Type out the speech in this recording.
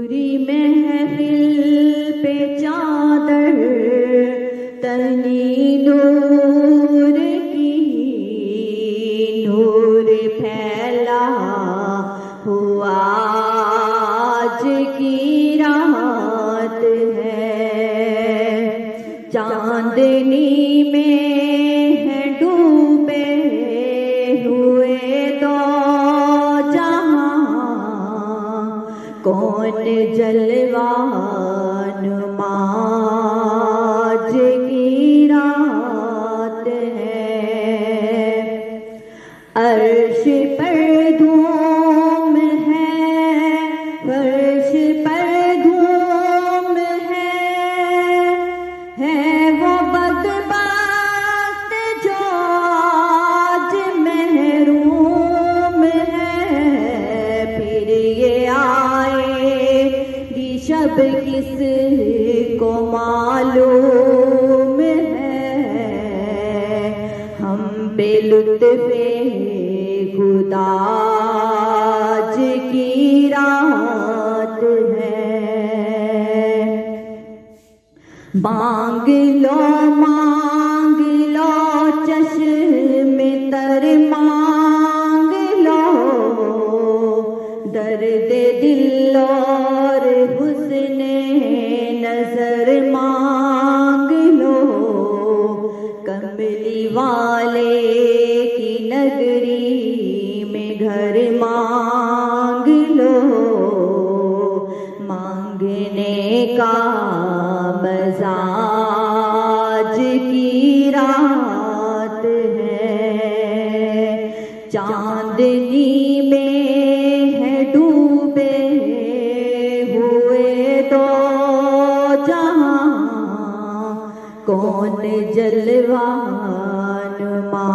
پوری محفل پہ چادر تنی نور کی، نور پھیلا ہوا آج کی رات ہے، چاندنی میں ہے ڈوبے ہوئے دو جہاں، کون جلوہ نما آج کی رات ہے، عرش پر دھوم ہے، فرش پر دھوم ہے وہ بدبخت جو آج محروم ہے، پھر یہ آئے گی شب کس کو معلوم ہے، ہم بے لطف خدا آج کی رات ہے، مانگ لو چشم تر مانگ لو، درد دل اور حسن نظر مانگ لو، کملی والے کی نگری میں گھر مانگ لو، مانگنے کا مزہ آج کی رات ہے، چاندنی میں ہے ڈوبے ہوئے دو جہاں، کون جلوہ نما